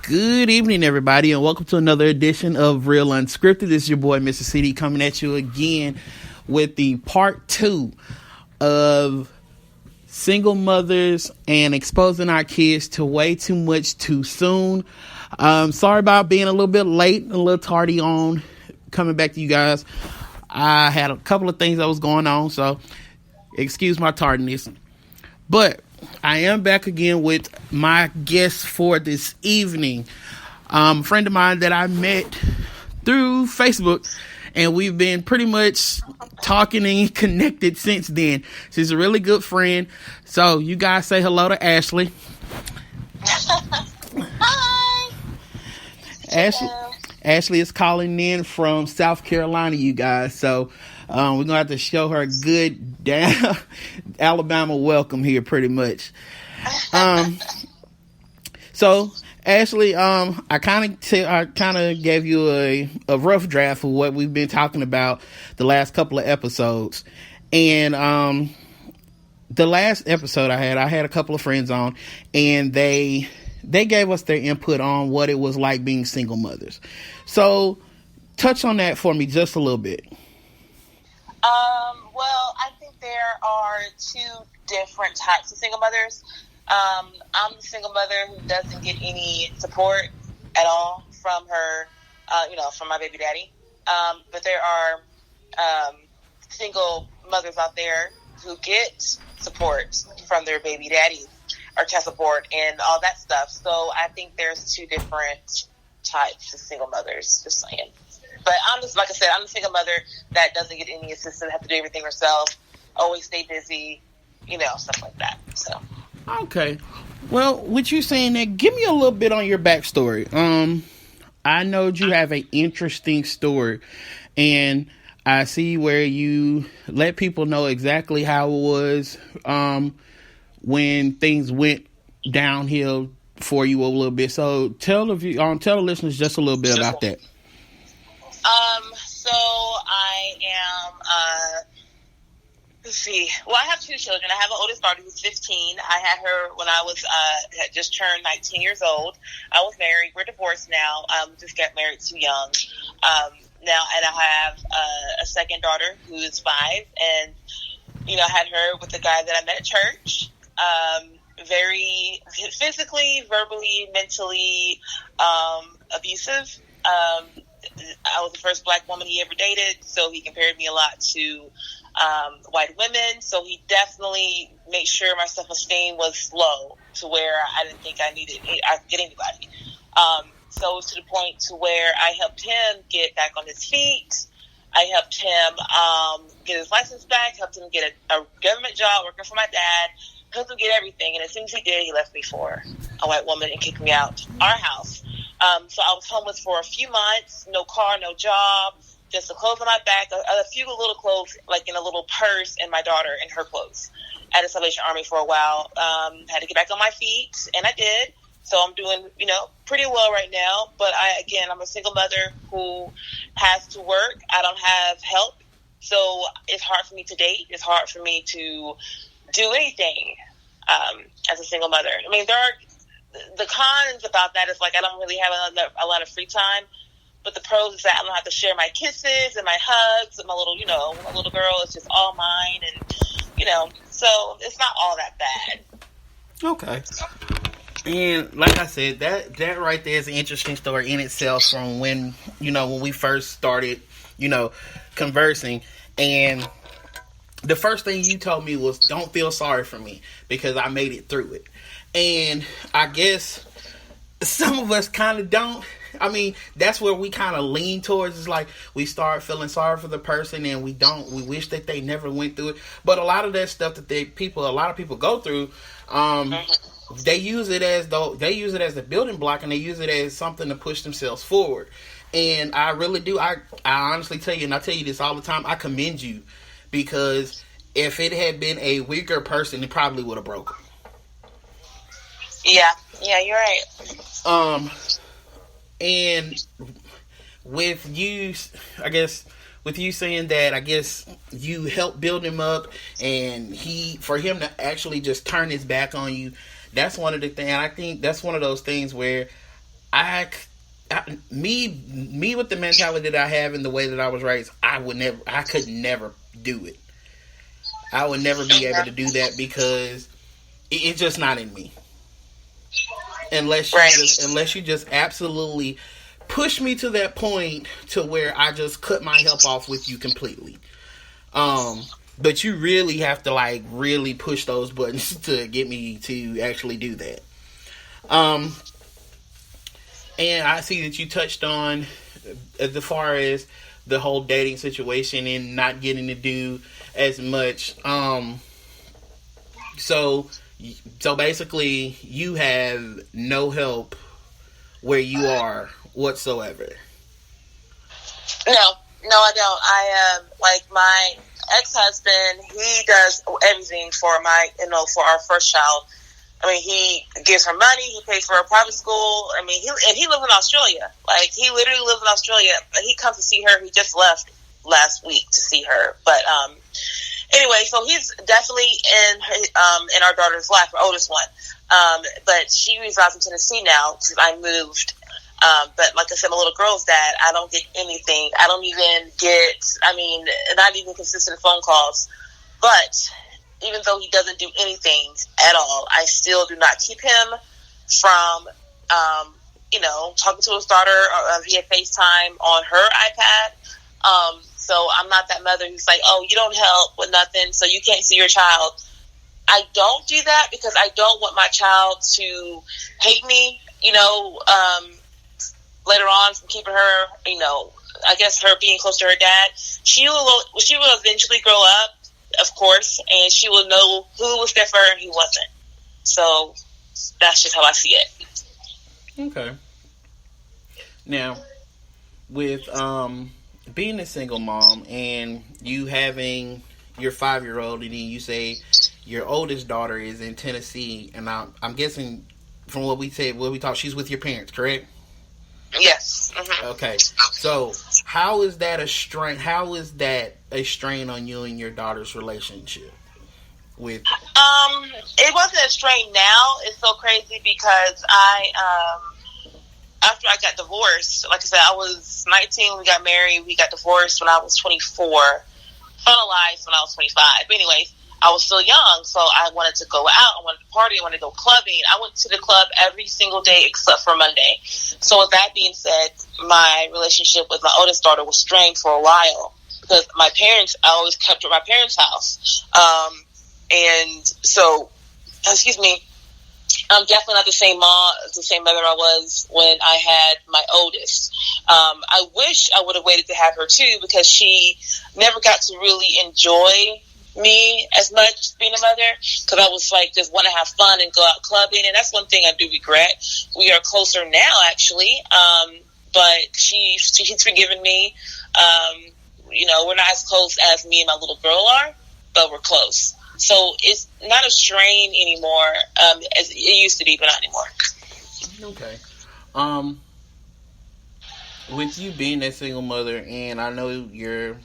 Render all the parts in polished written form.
Good evening, everybody, and welcome to another edition of Real Unscripted. This is your boy, Mr. CD, coming at you again with the part 2 of single mothers and exposing our kids to way too much too soon. Sorry about being a little bit late, a little tardy on coming back to you guys. I had a couple of things that was going on, so excuse my tardiness. But I am back again with my guest for this evening. A friend of mine that I met through Facebook, and we've been pretty much talking and connected since then. She's a really good friend. So you guys say hello to Ashley. Hi. Ashley is calling in from South Carolina, you guys. So we're going to have to show her a good down Alabama welcome here pretty much. So Ashley, I kind of gave you a rough draft of what we've been talking about the last couple of episodes. And the last episode I had a couple of friends on, and they gave us their input on what it was like being single mothers. So touch on that for me just a little bit. Well, I think there are two different types of single mothers. I'm the single mother who doesn't get any support at all from her, from my baby daddy. But there are single mothers out there who get support from their baby daddies, or child support and all that stuff. So I think there's two different types of single mothers, just saying. But I'm just, like I said, I'm a single mother that doesn't get any assistance, have to do everything herself, always stay busy, stuff like that. So. Okay. Well, with you saying that, give me a little bit on your backstory. I know you have an interesting story, and I see where you let people know exactly how it was when things went downhill for you a little bit. So tell the listeners just a little bit about that. So I am, let's see. Well, I have two children. I have an oldest daughter who's 15. I had her when I was, had just turned 19 years old. I was married. We're divorced now. Just got married too young. Now, and I have a second daughter who is 5. And, I had her with the guy that I met at church. Very physically, verbally, mentally, abusive. I was the first black woman he ever dated, so he compared me a lot to white women. So he definitely made sure my self-esteem was low to where I didn't think I could get anybody. So it was to the point to where I helped him get back on his feet. I helped him get his license back, helped him get a government job working for my dad, helped him get everything. And as soon as he did, he left me for a white woman and kicked me out our house. So I was homeless for a few months, no car, no job, just the clothes on my back, a few little clothes, like in a little purse, and my daughter and her clothes. At the Salvation Army for a while. Had to get back on my feet, and I did. So I'm doing, pretty well right now. But I'm a single mother who has to work. I don't have help. So it's hard for me to date. It's hard for me to do anything as a single mother. I mean, the cons about that is like I don't really have a lot of free time, but the pros is that I don't have to share my kisses and my hugs with my little, my little girl. It's just all mine, and so it's not all that bad. Okay. And like I said, that right there is an interesting story in itself from when we first started, conversing, and the first thing you told me was don't feel sorry for me because I made it through it. And I guess some of us kind of don't. I mean, that's where we kind of lean towards. It's like we start feeling sorry for the person and we wish that they never went through it. But a lot of that stuff that a lot of people go through, they use it as the building block, and they use it as something to push themselves forward. And I really do. I honestly tell you, and I tell you this all the time, I commend you, because if it had been a weaker person, it probably would have broken. Yeah, you're right. And with you, I guess, with you saying that, I guess you helped build him up, and for him to actually just turn his back on you, that's one of the things. I think that's one of those things where Me with the mentality that I have and the way that I was raised, I could never do it. I would never be able to do that because it's just not in me. Unless you just absolutely push me to that point to where I just cut my help off with you completely. But you really have to like really push those buttons to get me to actually do that. And I see that you touched on as far as the whole dating situation and not getting to do as much. So basically, you have no help where you are whatsoever. No, I don't. I like my ex-husband. He does everything for for our first child. I mean, he gives her money. He pays for her private school. I mean, he lives in Australia. Like, he literally lives in Australia. He comes to see her. He just left last week to see her. But anyway, so he's definitely in our daughter's life, our oldest one. But she resides in Tennessee now because I moved. But like I said, my little girl's dad, I don't get anything. I don't even get, not even consistent phone calls. But even though he doesn't do anything at all, I still do not keep him from, talking to his daughter via FaceTime on her iPad. So I'm not that mother who's like, oh, you don't help with nothing, so you can't see your child. I don't do that because I don't want my child to hate me, later on from keeping her, I guess her being close to her dad. She will eventually grow up, of course, and she will know who was there for her and who wasn't. So that's just how I see it. Okay. Now, with being a single mom and you having your 5-year-old, and then you say your oldest daughter is in Tennessee, and I'm guessing from what we talked, she's with your parents, correct? Yes. Mm-hmm. Okay. So how is that a strain? How is that a strain on you and your daughter's relationship? With it wasn't a strain. Now it's so crazy because after I got divorced, like I said, I was 19 when we got married. We got divorced when I was 24. Finalized when I was 25. But anyways, I was still young, so I wanted to go out. I wanted to party. I wanted to go clubbing. I went to the club every single day except for Monday. So with that being said, my relationship with my oldest daughter was strained for a while because I always kept her at my parents' house. And so, I'm definitely not the same mom, the same mother I was when I had my oldest. I wish I would have waited to have her too because she never got to really enjoy me as much being a mother because I was like just want to have fun and go out clubbing, and that's one thing I do regret. We are closer now actually, but she's forgiven me. We're not as close as me and my little girl are, but we're close. So it's not a strain anymore as it used to be, but not anymore. Okay. With you being a single mother, and I know your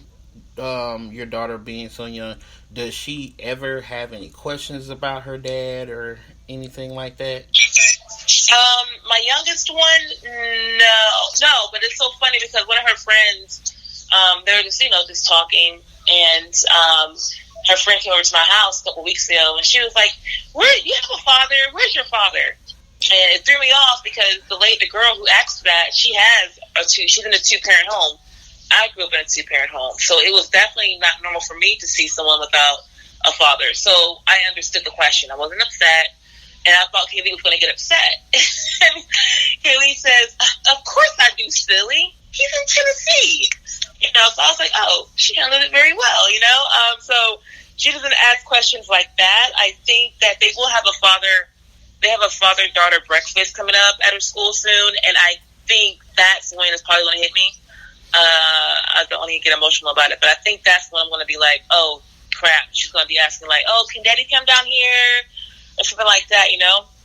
daughter being so young, does she ever have any questions about her dad or anything like that? My youngest one, no, but it's so funny because one of her friends, they were just talking, and her friend came over to my house a couple weeks ago, and she was like, you have a father? Where's your father? And it threw me off because the girl who asked that, she's in a 2-parent home. I grew up in a 2-parent home, so it was definitely not normal for me to see someone without a father. So I understood the question. I wasn't upset, and I thought Kaylee was going to get upset. Kaylee says, "Of course I do, silly. He's in Tennessee." So I was like, "Oh, she handled it very well." So she doesn't ask questions like that. I think that they will have a father. They have a father-daughter breakfast coming up at her school soon, and I think that's when it's probably going to hit me. I don't want to get emotional about it, but I think that's when I'm going to be like, oh, crap. She's going to be asking like, oh, can daddy come down here? Or something like that,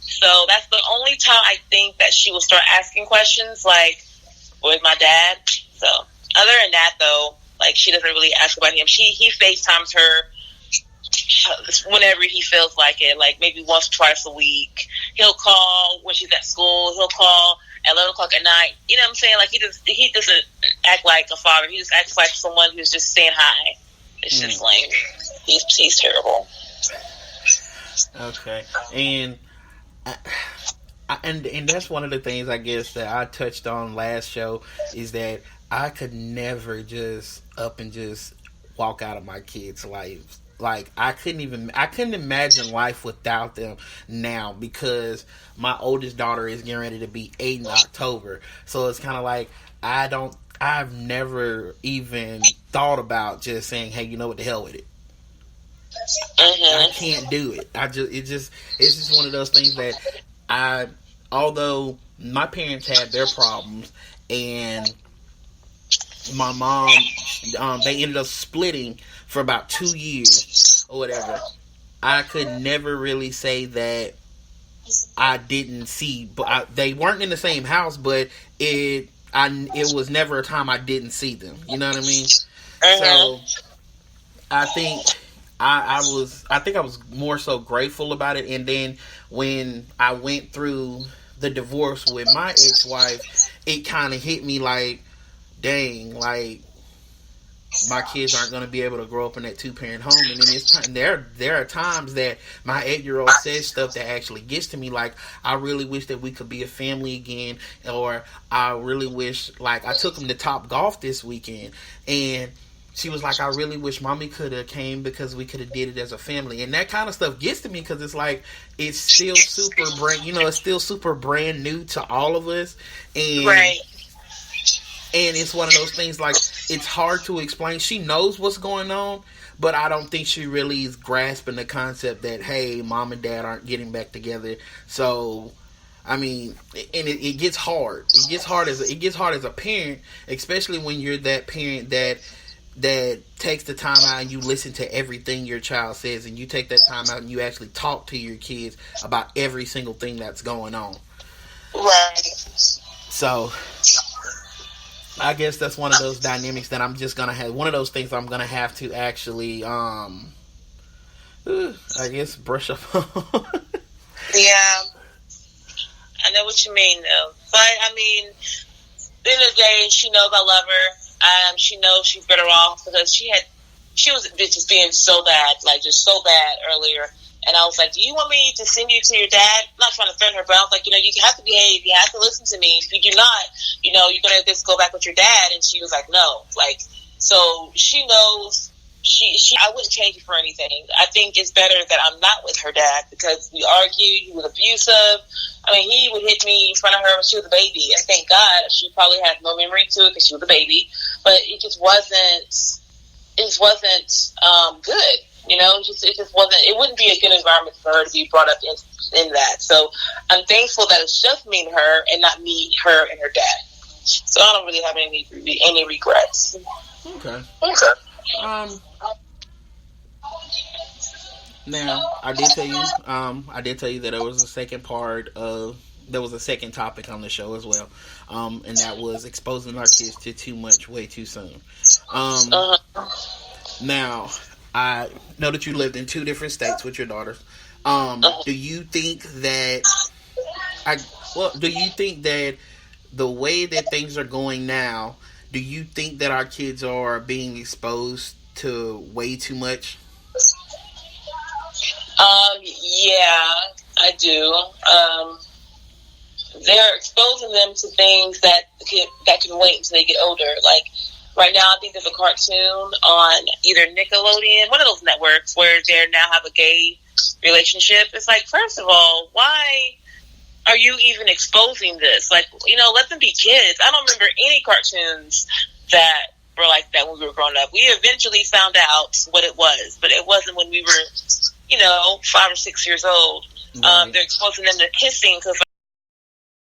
So that's the only time I think that she will start asking questions like, where's my dad? So other than that, though, like she doesn't really ask about him. He FaceTimes her whenever he feels like it, like maybe once or twice a week. He'll call when she's at school. He'll call at 11 o'clock at night. You know what I'm saying? Like, he doesn't act like a father. He just acts like someone who's just saying hi. It's just lame. He's terrible. Okay, and and that's one of the things I guess that I touched on last show is that I could never just up and just walk out of my kids' lives. Like I couldn't imagine life without them now because my oldest daughter is getting ready to be 8 in October. So it's kind of like I've never even thought about just saying, hey, you know what, the hell with it. I can't do it. It's just one of those things that although my parents had their problems and my mom, they ended up splitting for about 2 years or whatever. I could never really say that I didn't see, but they weren't in the same house, but it was never a time I didn't see them. You know what I mean? So I think I was more so grateful about it. And then when I went through the divorce with my ex-wife, it kind of hit me like, dang, like my kids aren't going to be able to grow up in that 2-parent home. And then it's time, there are times that my 8-year-old says stuff that actually gets to me, like, I really wish that we could be a family again, or I really wish, like, I took him to Top Golf this weekend, and she was like, I really wish mommy could have came because we could have did it as a family. And that kind of stuff gets to me because it's like, it's still super brand new to all of us. And right. And it's one of those things, like, it's hard to explain. She knows what's going on, but I don't think she really is grasping the concept that, hey, mom and dad aren't getting back together. So, I mean, and it gets hard. It gets hard as a parent, especially when you're that parent that takes the time out and you listen to everything your child says, and you take that time out and you actually talk to your kids about every single thing that's going on. Right. So I guess that's one of those dynamics that I'm just gonna have. One of those things I'm gonna have to actually, I guess, brush up on. Yeah, I know what you mean, though. But I mean, at the end of the day, she knows I love her. She knows she's better off because she was just being so bad, like just so bad earlier. And I was like, do you want me to send you to your dad? I'm not trying to threaten her, but I was like, you have to behave. You have to listen to me. If you do not, you're going to just go back with your dad. And she was like, no. Like, so she knows I wouldn't change it for anything. I think it's better that I'm not with her dad because we argued. He was abusive. I mean, he would hit me in front of her when she was a baby. And thank God she probably had no memory to it because she was a baby. But it just wasn't good. It just wasn't. It wouldn't be a good environment for her to be brought up in that. So I'm thankful that it's just me and her, and not me, her, and her dad. So I don't really have any regrets. Okay. Now I did tell you that there was a second topic on the show as well, and that was exposing our kids to too much way too soon. Now, I know that you lived in 2 different states with your daughters. Do you think that the way that things are going now, do you think that our kids are being exposed to way too much? Yeah, I do. They're exposing them to things that can wait until they get older. Like, right now, I think there's a cartoon on either Nickelodeon, one of those networks, where they now have a gay relationship. It's like, first of all, why are you even exposing this? Like, let them be kids. I don't remember any cartoons that were like that when we were growing up. We eventually found out what it was, but it wasn't when we were, 5 or 6 years old. Right. They're exposing them to kissing because